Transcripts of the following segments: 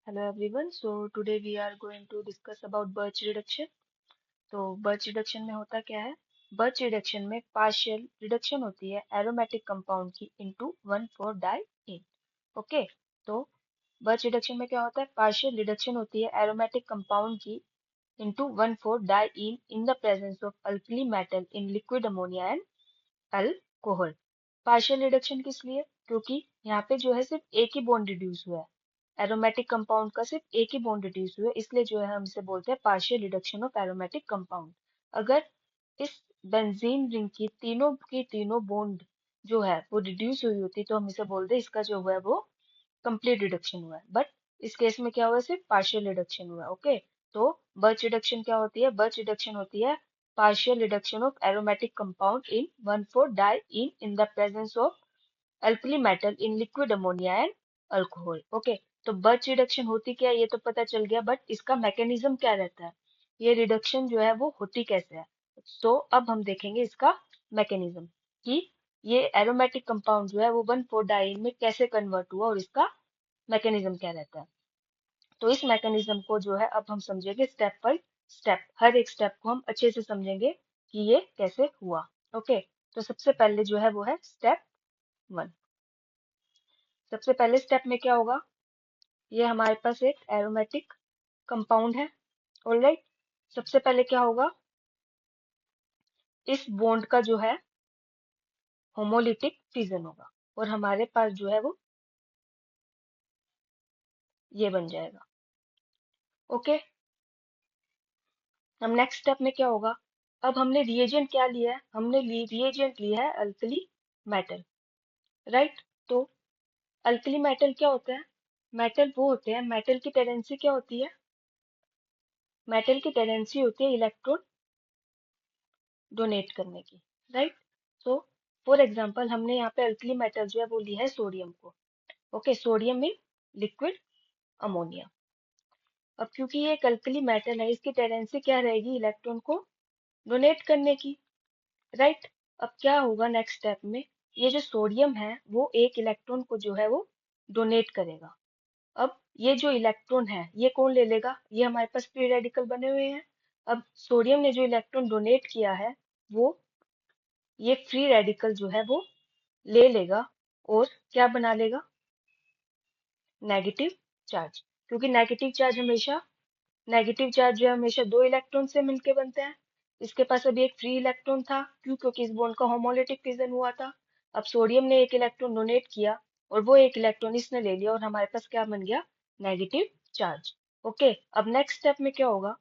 Hello everyone. So today we are going to discuss about Birch reduction. तो Birch reduction में होता क्या है? Birch reduction में partial reduction होती है aromatic compound की into 1,4-diene. ओके, तो Birch reduction में क्या होता है? Partial reduction होती है aromatic compound की into 1,4-diene in the presence of alkali metal in liquid ammonia and alcohol. Partial reduction किस लिए? क्योंकि यहाँ पे जो है सिर्फ एक ही बॉन्ड रिड्यूस हुआ है, एरोमेटिक कंपाउंड का सिर्फ एक ही बॉन्ड रिड्यूस हुआ है, इसलिए जो है हम इसे बोलते हैं partial reduction of aromatic compound. अगर इस बेंजीन रिंग की तीनों बॉन्ड जो है वो रिड्यूस हुई होती तो हम इसे बोलते हैं इसका जो हुआ है वो कंप्लीट रिडक्शन हुआ है, बट इस केस में क्या हुआ है? सिर्फ पार्शियल रिडक्शन हुआ है। ओके, तो बर्च रिडक्शन क्या होती है? बर्च रिडक्शन होती है partial reduction of aromatic compound in 1,4-diene in the presence of alkali metal in liquid ammonia and alcohol. Okay, तो बर्च रिडक्शन होती क्या है ये तो पता चल गया, बट इसका मैकेनिज्म क्या रहता है, ये रिडक्शन जो है वो होती कैसे है। तो अब हम देखेंगे इसका मैकेनिज्म कि ये एरोमेटिक कंपाउंड जो है वो 1,4-डाइन में कैसे कन्वर्ट हुआ और इसका मैकेनिज्म क्या रहता है। तो इस मैकेनिज्म को जो है अब हम समझेंगे स्टेप बाय स्टेप, हर एक स्टेप को हम अच्छे से समझेंगे कि ये कैसे हुआ। ओके, तो सबसे पहले जो है वो है स्टेप 1। सबसे पहले स्टेप में क्या होगा? ये हमारे पास एक एरोमेटिक कंपाउंड है। ऑलराइट, सबसे पहले क्या होगा? इस बॉन्ड का जो है होमोलिटिक फिजन होगा और हमारे पास जो है वो ये बन जाएगा। ओके, अब नेक्स्ट स्टेप में क्या होगा? अब हमने रिएजेंट क्या लिया है? हमने रिएजेंट लिया है अल्कली मेटल, राइट। तो अल्कली मेटल क्या होता है? मेटल वो होते हैं, मेटल की टेंडेंसी क्या होती है? मेटल की टेंडेंसी होती है इलेक्ट्रॉन डोनेट करने की, राइट। सो फॉर एग्जांपल हमने यहाँ पे अल्कली मेटल जो है वो लिया है सोडियम को। ओके, सोडियम इन लिक्विड अमोनिया। अब क्योंकि ये एक अल्कली मेटल है, इसकी टेंडेंसी क्या रहेगी? इलेक्ट्रॉन को डोनेट करने की, राइट। अब क्या होगा नेक्स्ट स्टेप में? ये जो सोडियम है वो एक इलेक्ट्रॉन को जो है वो डोनेट करेगा। अब ये जो इलेक्ट्रॉन है ये कौन ले लेगा? ये हमारे पास फ्री रेडिकल बने हुए हैं। अब सोडियम ने जो इलेक्ट्रॉन डोनेट किया है वो ये फ्री रेडिकल जो है वो ले लेगा और क्या बना लेगा? Negative charge. क्योंकि नेगेटिव चार्ज जो है हमेशा दो इलेक्ट्रॉन से मिलके बनते हैं। इसके पास अभी एक फ्री इलेक्ट्रॉन था, क्यों? क्योंकि इस बॉन्ड का होमोलिटिक फिजन हुआ था। अब सोडियम ने एक इलेक्ट्रॉन डोनेट किया और वो एक इलेक्ट्रॉन इसने ले लिया और हमारे पास क्या बन गया? Negative charge. ओके, अब नेक्स्ट स्टेप में क्या होगा?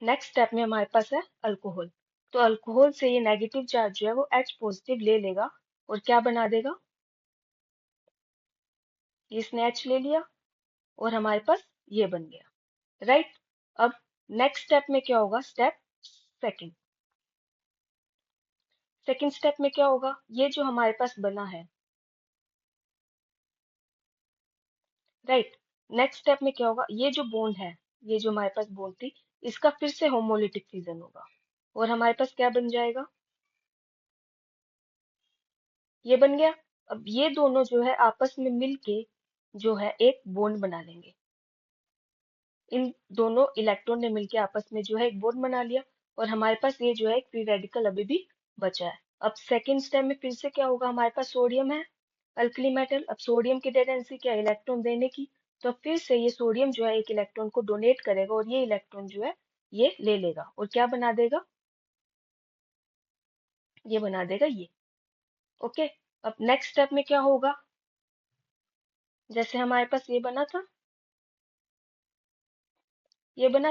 नेक्स्ट स्टेप में हमारे पास है अल्कोहल। तो अल्कोहल से ये नेगेटिव चार्ज जो है वो H पॉजिटिव ले लेगा और क्या बना देगा? इसने H ले लिया और हमारे पास ये बन गया, राइट। अब नेक्स्ट स्टेप में क्या होगा? Step second. सेकंड स्टेप में क्या होगा? ये जो हमारे पास बना है, राइट। नेक्स्ट स्टेप में क्या होगा? ये जो बॉन्ड है, ये जो हमारे पास बॉन्ड थी, इसका फिर से होमोलिटिक फिजन होगा और हमारे पास क्या बन जाएगा? ये बन गया। अब ये दोनों जो है आपस में मिलके जो है एक बॉन्ड बना लेंगे। इन दोनों इलेक्ट्रॉन ने मिलके आपस में जो है एक बॉन्ड बना लिया और हमारे पास ये जो है एक फ्री रेडिकल अभी भी बचा है। अब सेकेंड स्टेप में फिर से क्या होगा? हमारे पास सोडियम है, अल्कली मेटल। अब सोडियम की टेंडेंसी क्या है? इलेक्ट्रॉन देने की। तो फिर से ये सोडियम जो है एक इलेक्ट्रॉन को डोनेट करेगा और ये इलेक्ट्रॉन जो है ये ले लेगा और क्या बना देगा? ये बना देगा ये। ओके, अब नेक्स्ट स्टेप में क्या होगा? जैसे हमारे पास ये बना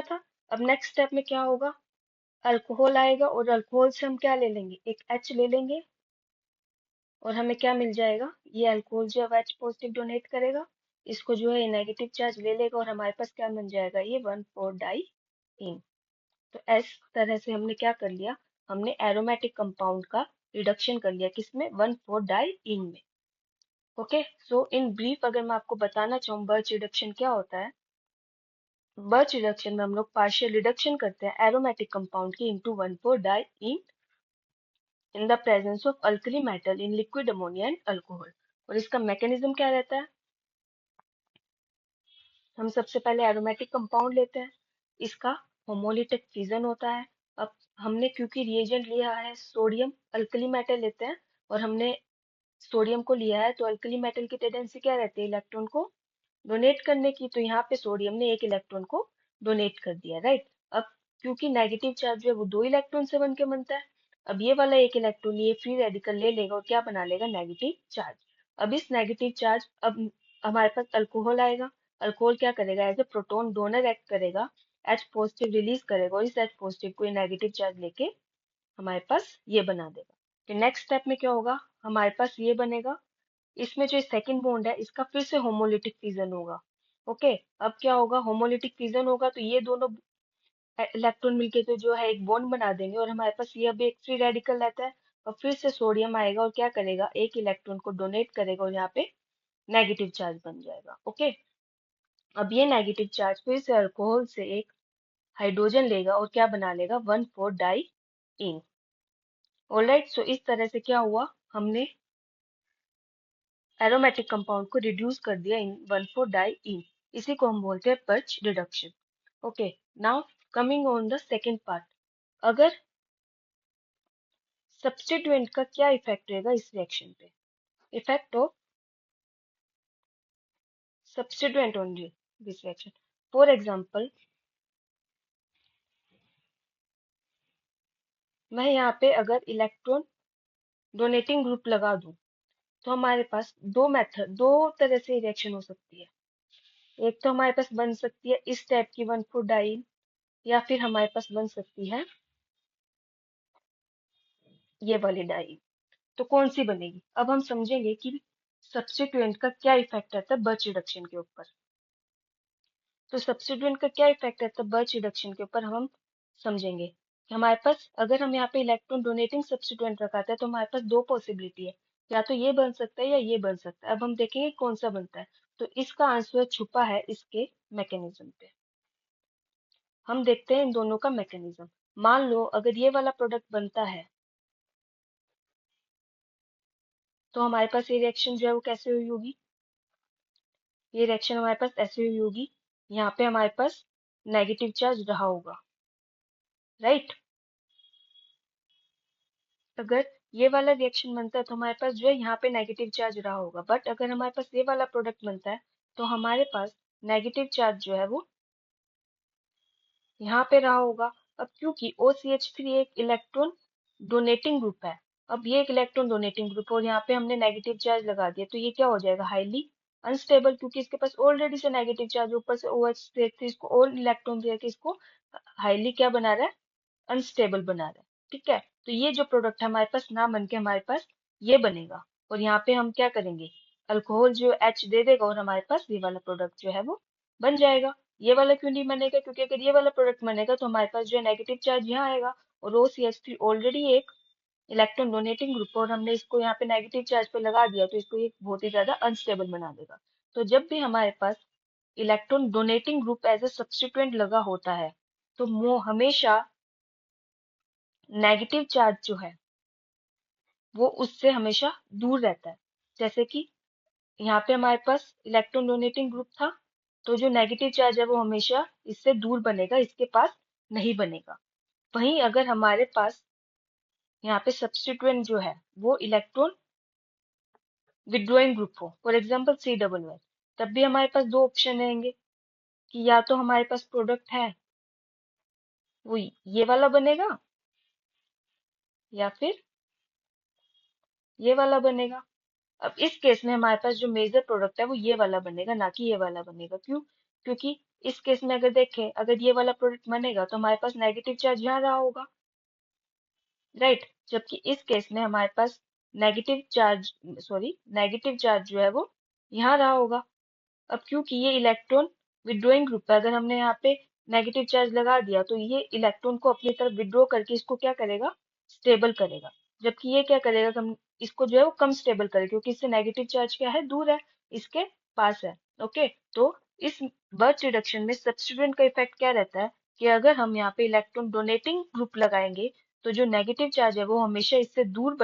था। अब नेक्स्ट स्टेप में क्या होगा? अल्कोहल आएगा और अल्कोहल से हम क्या ले लेंगे? एक H ले लेंगे और हमें क्या मिल जाएगा? ये अल्कोहल जो है H पॉजिटिव डोनेट करेगा, इसको जो है नेगेटिव चार्ज ले लेगा और हमारे पास क्या बन जाएगा? ये 1,4-डाइईन। तो इस तरह से हमने क्या कर लिया? हमने एरोमेटिक कंपाउंड का रिडक्शन कर लिया, किसमें? 1,4-डाइईन में। ओके, सो इन ब्रीफ अगर मैं आपको बताना चाहूँ बर्च रिडक्शन क्या होता है। बर्च रिडक्शन में हम लोग पार्शियल रिडक्शन करते हैं एरोमेटिक कंपाउंड की इनटू 1,4-डाइईन in the presence of alkali metal in liquid ammonia and alcohol. और इसका मैकेनिज्म क्या रहता है? हम सबसे पहले एरोमेटिक कंपाउंड लेते हैं, इसका होमोलिटिक फिजन होता है। अब हमने क्योंकि रिएजेंट लिया है सोडियम अल्कली मेटल लेते हैं, और हमने सोडियम को लिया है, तो अल्कली मेटल की टेंडेंसी क्या रहती है, इलेक्ट्रॉन को डोनेट करने की। तो यहाँ पे सोडियम ने एक इलेक्ट्रॉन को डोनेट कर दिया, राइट। अब क्योंकि नेगेटिव चार्ज जो है वो दो इलेक्ट्रॉन से बन के बनता है, अब ये वाला एक इलेक्ट्रॉन ये फ्री रेडिकल ले लेगा और क्या बना लेगा, नेगेटिव चार्ज। अब इस नेगेटिव चार्ज, अब हमारे पास अल्कोहल आएगा। अल्कोहल क्या करेगा, as a proton donor act करेगा, एच पॉजिटिव रिलीज करेगा, और इस एच पॉजिटिव को ये नेगेटिव चार्ज लेके हमारे पास ये बना देगा। फिर नेक्स्ट स्टेप में क्या होगा, हमारे पास ये बनेगा, इसमें जो सेकंड बॉन्ड है इसका फिर से होमोलिटिक फिजन होगा। ओके, अब क्या होगा, होमोलिटिक फिजन होगा तो ये दोनों इलेक्ट्रॉन मिलके तो जो है एक बॉन्ड बना देंगे, और हमारे पास ये अभी एक फ्री रेडिकल रहता है, और फिर से सोडियम आएगा और क्या करेगा, एक इलेक्ट्रॉन को डोनेट करेगा, और यहाँ पे नेगेटिव चार्ज बन जाएगा। ओके, अब ये नेगेटिव चार्ज फिर से अल्कोहल से एक हाइड्रोजन लेगा और क्या बना लेगा, 1,4 डाई इन। ऑलराइट, सो इस तरह से क्या हुआ, हमने एरोमेटिक कंपाउंड को रिड्यूस कर दिया इन 1,4 डाई इन। इसी को हम बोलते हैं birch reduction. Okay, now coming on the second part, अगर सब्स्टिट्यूएंट का क्या इफेक्ट रहेगा इस रिएक्शन पे, effect of substituent on this reaction. For example, मैं यहाँ पे अगर इलेक्ट्रॉन डोनेटिंग ग्रुप लगा दूं, तो हमारे पास दो तरह से रिएक्शन हो सकती है। एक तो हमारे पास बन सकती है इस टाइप की 1,4 डाई, या फिर हमारे पास बन सकती है ये वाली डाई। तो कौन सी बनेगी, अब हम समझेंगे कि सब्स्टिट्यूएंट का क्या इफेक्ट रहता है बर्च रिडक्शन के ऊपर। तो सब्स्टिट्यूएंट का क्या इफेक्ट रहता है बर्च रिडक्शन के ऊपर हम समझेंगे कि हमारे पास अगर हम यहाँ पे इलेक्ट्रॉन डोनेटिंग सब्स्टिट्यूएंट रखाते हैं, तो हमारे पास दो पॉसिबिलिटी है, या तो ये बन सकता है या ये बन सकता है। अब हम देखेंगे कौन सा बनता है, तो इसका आंसर छुपा है इसके मैकेनिज्म पे। हम देखते हैं इन दोनों का मैकेनिज्म। मान लो अगर ये वाला प्रोडक्ट बनता है, तो हमारे पास ये रिएक्शन जो है वो कैसे हुई होगी, ये रिएक्शन हमारे पास ऐसे हुई होगी, यहाँ पे हमारे पास नेगेटिव चार्ज रहा होगा, राइट। अगर ये वाला रिएक्शन बनता है तो हमारे पास जो है यहाँ पे नेगेटिव चार्ज रहा होगा, बट अगर हमारे पास ये वाला प्रोडक्ट बनता है, तो हमारे पास नेगेटिव चार्ज जो है वो यहाँ पे रहा होगा। अब क्योंकि OCH3 एक इलेक्ट्रॉन डोनेटिंग ग्रुप है, अब ये एक इलेक्ट्रॉन डोनेटिंग ग्रुप और यहाँ पे हमने नेगेटिव चार्ज लगा दिया, तो ये क्या हो जाएगा, हाईली अनस्टेबल, क्योंकि इसके पास ऑलरेडी से नेगेटिव चार्ज, ऊपर से OH इसको और इलेक्ट्रॉन दे के इसको हाईली क्या बना रहा है, अनस्टेबल बना रहा है। ठीक है, तो ये जो प्रोडक्ट है हमारे पास ना बन के हमारे पास ये बनेगा, और यहाँ पे हम क्या करेंगे, अल्कोहल जो H दे देगा और हमारे पास ये वाला प्रोडक्ट जो है वो बन जाएगा। ये वाला क्यों नहीं बनेगा, क्योंकि अगर ये वाला प्रोडक्ट बनेगा तो हमारे पास जो है नेगेटिव चार्ज यहाँ आएगा, और OCH3 ऑलरेडी एक इलेक्ट्रॉन डोनेटिंग ग्रुप, और हमने इसको यहाँ पे नेगेटिव चार्ज पे लगा दिया, तो इसको ये बहुत ही ज्यादा अनस्टेबल बना देगा। तो जब भी हमारे पास electron donating group as a substituent लगा होता है, तो वो हमेशा नेगेटिव चार्ज जो है वो उससे हमेशा दूर रहता है। जैसे कि यहाँ पे हमारे पास इलेक्ट्रॉन डोनेटिंग ग्रुप था, तो जो नेगेटिव चार्ज है वो हमेशा इससे दूर बनेगा, इसके पास नहीं बनेगा। वहीं अगर हमारे पास यहाँ पे सब्स्टिट्यूएंट जो है वो इलेक्ट्रॉन विड्रॉइंग ग्रुप हो, फॉर एग्जाम्पल C+, तब भी हमारे पास दो ऑप्शन रहेंगे, कि या तो हमारे पास प्रोडक्ट है वो ये वाला बनेगा, या फिर ये वाला बनेगा। अब इस केस में हमारे पास जो मेजर प्रोडक्ट है वो ये वाला बनेगा, ना कि ये वाला बनेगा। क्यों, क्योंकि इस केस में अगर देखें, अगर ये वाला प्रोडक्ट बनेगा तो हमारे पास नेगेटिव चार्ज यहाँ रहा होगा, राइट। जबकि इस केस में हमारे पास नेगेटिव चार्ज जो है वो यहाँ रहा होगा। अब क्योंकि ये इलेक्ट्रॉन विड्रोइंग ग्रुप है, अगर हमने यहाँ पे नेगेटिव चार्ज लगा दिया तो ये इलेक्ट्रॉन को अपनी तरफ विड्रॉ करके इसको क्या करेगा, स्टेबल करेगा। जबकि ये क्या करेगा, कम इसको जो है वो कम स्टेबल करेगा, क्योंकि इससे नेगेटिव चार्ज क्या है, दूर है, इसके पास है। ओके, तो इस बर्च रिडक्शन में सब्स्टिट्यूएंट का इफेक्ट क्या रहता है, कि अगर हम यहाँ पे इलेक्ट्रॉन डोनेटिंग ग्रुप लगाएंगे, तो जो नेगेटिव चार्ज है वो हमेशा इससे दूर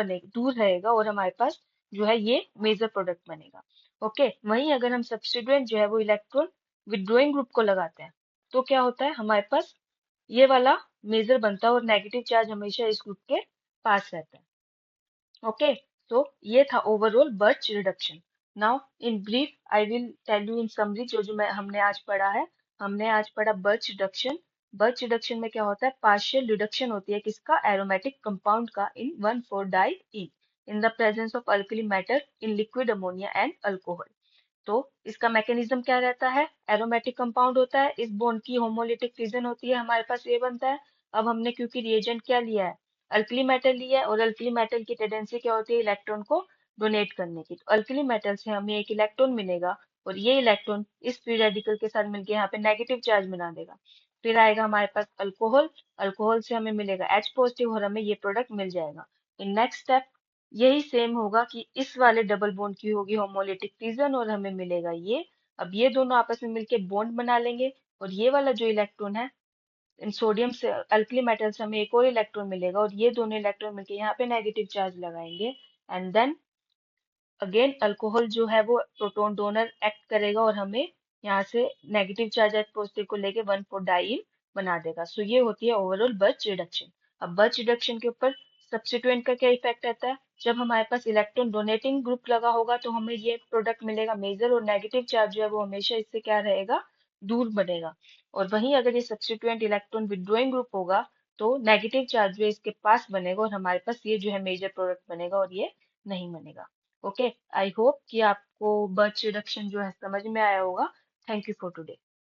रहेगा, और हमारे पास जो है ये मेजर प्रोडक्ट बनेगा। ओके, वहीं अगर हम सब्स्टिट्यूएंट जो है वो इलेक्ट्रॉन विथड्रॉइंग ग्रुप को लगाते हैं तो क्या होता है, हमारे पास ये वाला मेजर बनता है और नेगेटिव चार्ज हमेशा इस ग्रुप के पास रहता है। ओके, तो ये था overall Birch reduction. Now in brief I will tell you in summary जो जो मैं हमने आज पढ़ा है। हमने आज पढ़ा बर्च रिडक्शन। बर्च रिडक्शन में क्या होता है, पार्शियल रिडक्शन होती है किसका, एरोमेटिक कंपाउंड का in 1,4 di in the presence of alkali metal in liquid ammonia and alcohol. तो इसका मैकेनिज्म क्या रहता है, एरोमेटिक कंपाउंड होता है, इस बॉन्ड की होमोलिटिक फिजन होती है, हमारे पास ये बनता है। अब हमने क्योंकि रिएजेंट क्या लिया है, अल्कली मेटल लिया है, और अल्कली मेटल की टेंडेंसी क्या होती है, इलेक्ट्रॉन को डोनेट करने की। तो अल्कली मेटल से हमें एक इलेक्ट्रॉन मिलेगा और ये इलेक्ट्रॉन इस फ्री रेडिकल के साथ मिलकर यहाँ पे नेगेटिव चार्ज बना देगा। फिर आएगा हमारे पास अल्कोहल, अल्कोहल से हमें मिलेगा H पॉजिटिव और हमें ये प्रोडक्ट मिल जाएगा। इन नेक्स्ट स्टेप यही सेम होगा कि इस वाले डबल बॉन्ड की होगी होमोलिटिक फिजन और हमें मिलेगा ये। अब ये दोनों आपस में मिलके बॉन्ड बना लेंगे और ये वाला जो इलेक्ट्रॉन है, इन सोडियम से अल्कली मेटल से हमें एक और इलेक्ट्रॉन मिलेगा और ये दोनों इलेक्ट्रॉन मिलके यहाँ पे नेगेटिव चार्ज लगाएंगे। एंड देन अगेन अल्कोहल जो है वो प्रोटॉन डोनर एक्ट करेगा और हमें यहाँ से नेगेटिव चार्ज एच पॉजिटिव को लेके 1,4 डाइईन बना देगा। सो ये होती है ओवरऑल बर्च रिडक्शन। अब बर्च रिडक्शन के ऊपर सब्स्टिट्यूएंट का क्या इफेक्ट रहता है, जब हमारे पास इलेक्ट्रॉन डोनेटिंग ग्रुप लगा होगा तो हमें ये प्रोडक्ट मिलेगा मेजर, और नेगेटिव चार्ज जो है वो हमेशा इससे क्या रहेगा, दूर बनेगा। और वहीं अगर ये सब्स्टिट्यूएंट इलेक्ट्रॉन विदड्रॉइंग ग्रुप होगा तो नेगेटिव चार्ज जो है इसके पास बनेगा और हमारे पास ये जो है मेजर प्रोडक्ट बनेगा और ये नहीं बनेगा। ओके, आई होप कि आपको बर्च रिडक्शन जो है समझ में आया होगा। Thank you for today.